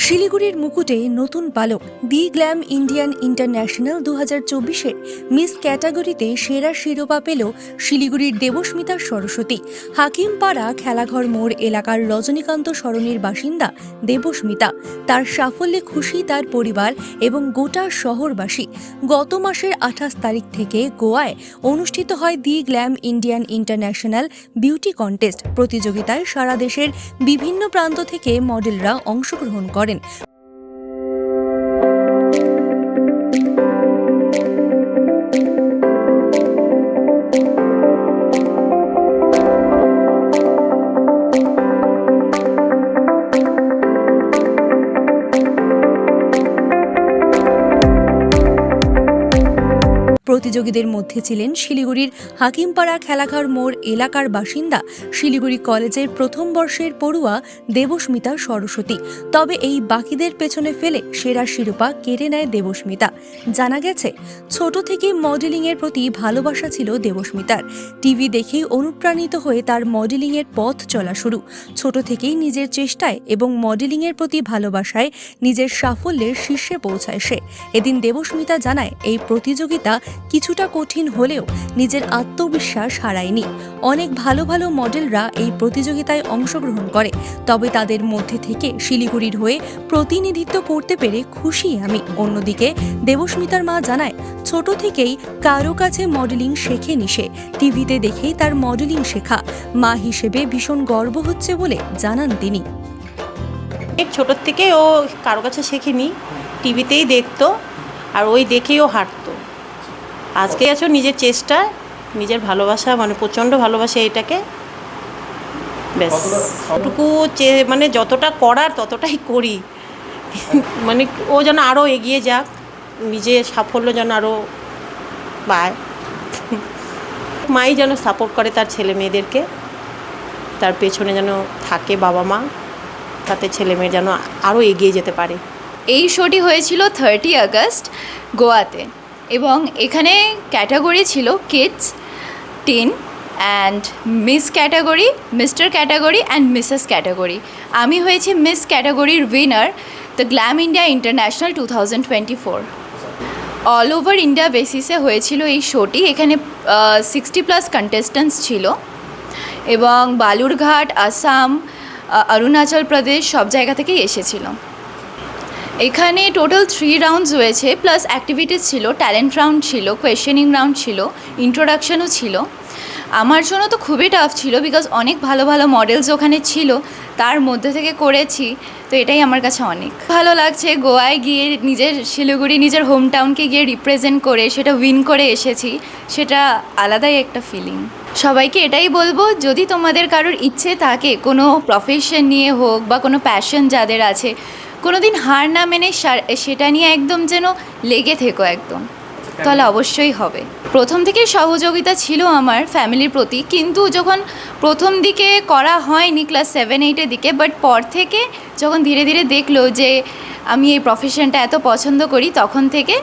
শিলিগুড়ির মুকুটে নতুন পালক। দি গ্ল্যাম ইন্ডিয়ান ইন্টারন্যাশনাল 2024-এর মিস ক্যাটাগরিতে সেরা শিরোপা পেল শিলিগুড়ির দেবস্মিতা সরস্বতী। হাকিমপাড়া খেলাঘর মোড় এলাকার রজনীকান্ত সরণির বাসিন্দা দেবস্মিতা। তার সাফল্যে খুশি তার পরিবার এবং গোটা শহরবাসী। গত মাসের 28 তারিখ থেকে গোয়ায় অনুষ্ঠিত হয় the Glam Indian International Beauty Contest. প্রতিযোগিতায় সারা দেশের বিভিন্ন প্রান্ত থেকে মডেলরা অংশগ্রহণ করেন। প্রতিযোগীদের মধ্যে ছিলেন শিলিগুড়ির হাকিমপাড়া খেলাঘর মোড় এলাকার বাসিন্দা, শিলিগুড়ি কলেজের প্রথম বর্ষের পড়ুয়া দেবস্মিতা সরস্বতী। তবে এই বাকিদের পেছনে ফেলে সেরা শিরোপা কেড়ে নেয় দেবস্মিতা। জানা গেছে, ছোট থেকে মডেলিংয়ের প্রতি ভালোবাসা ছিল দেবস্মিতার। টিভি দেখেই অনুপ্রাণিত হয়ে তার মডেলিংয়ের পথ চলা শুরু। ছোট থেকেই নিজের চেষ্টায় এবং মডেলিংয়ের প্রতি ভালোবাসায় নিজের সাফল্যের শীর্ষে পৌঁছায় সে। এদিন দেবস্মিতা জানায়, এই প্রতিযোগিতা কিছুটা কঠিন হলেও নিজের আত্মবিশ্বাস হারায়নি। অনেক ভালো ভালো মডেলরা এই প্রতিযোগিতায় অংশগ্রহণ করে, তবে তাদের মধ্যে থেকে শিলিগুড়ির হয়ে প্রতিনিধিত্ব করতে পেরে খুশি আমি। অন্যদিকে দেবস্মিতার মা জানায়, ছোট থেকেই কারো কাছে মডেলিং শেখেনি সে, টিভিতে দেখেই তার মডেলিং শেখা। মা হিসেবে ভীষণ গর্ব হচ্ছে বলে জানান তিনি। ছোট থেকে ও কারো কাছে শেখেনি, টিভিতেই দেখতো আর ওই দেখেই ও হাঁটতো। আজকে আছো নিজের চেষ্টা, নিজের ভালোবাসা, মানে প্রচণ্ড ভালোবাসা এটাকে। ব্যাস ওটুকু মানে যতটা করার ততটাই করি। মানে ও যেন আরও এগিয়ে যাক, নিজের সাফল্য যেন আরও পায়। মাই যেন সাপোর্ট করে তার ছেলে মেয়েদেরকে, তার পেছনে যেন থাকে বাবা মা, তাতে ছেলে মেয়ে যেন আরও এগিয়ে যেতে পারে। এই শোটি হয়েছিল 30 আগস্ট গোয়াতে, এবং এখানে ক্যাটাগরি ছিল kids, teen and miss category, mister category and missus category. আমি হয়েছি মিস ক্যাটাগরির winner, the glam India international 2024। All over India বেসিসে হয়েছিল এই শোটি। এখানে 60+ কন্টেস্ট্যান্টস ছিল এবং বালুরঘাট, আসাম, অরুণাচল প্রদেশ সব জায়গা থেকেই এসেছিল। এখানে টোটাল 3 রাউন্ডস হয়েছে, প্লাস অ্যাক্টিভিটিস ছিল, ট্যালেন্ট রাউন্ড ছিল, কোয়েশ্চেনিং রাউন্ড ছিল, ইন্ট্রোডাকশনও ছিল। আমার জন্য তো খুবই টাফ ছিল, বিকজ অনেক ভালো ভালো মডেলস ওখানে ছিল, তার মধ্যে থেকে করেছি, তো এটাই আমার কাছে অনেক ভালো লাগছে। গোয়ায় গিয়ে নিজের শিলিগুড়ি, নিজের হোম টাউনকে গিয়ে রিপ্রেজেন্ট করে সেটা উইন করে এসেছি, সেটা আলাদাই একটা ফিলিং। সবাইকে এটাই বলবো, যদি তোমাদের কারোর ইচ্ছে থাকে কোনো প্রফেশন নিয়ে হোক বা কোনো প্যাশন যাদের আছে, কোনো দিন হার না মেনে সেটা নিয়ে একদম যেন লেগে থেকো একদম, তাহলে অবশ্যই হবে। প্রথম থেকে সহযোগিতা ছিল আমার ফ্যামিলির প্রতি, কিন্তু যখন প্রথম দিকে করা হয়নি ক্লাস 7-8-এর দিকে, বাট পর থেকে যখন ধীরে ধীরে দেখলো যে আমি এই প্রফেশনটা এত পছন্দ করি, তখন থেকে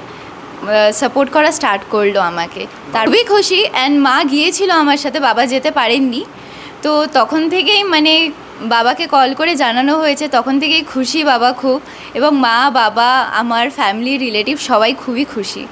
সাপোর্ট করা স্টার্ট করলো আমাকে। তারই খুশি। অ্যান্ড মা গিয়েছিল আমার সাথে, বাবা যেতে পারেননি, তো তখন থেকেই মানে বাবাকে কল করে জানানো হয়েছে, তখন থেকেই খুশি বাবা খুব, এবং মা, বাবা, আমার ফ্যামিলি, রিলেটিভ সবাই খুবই খুশি।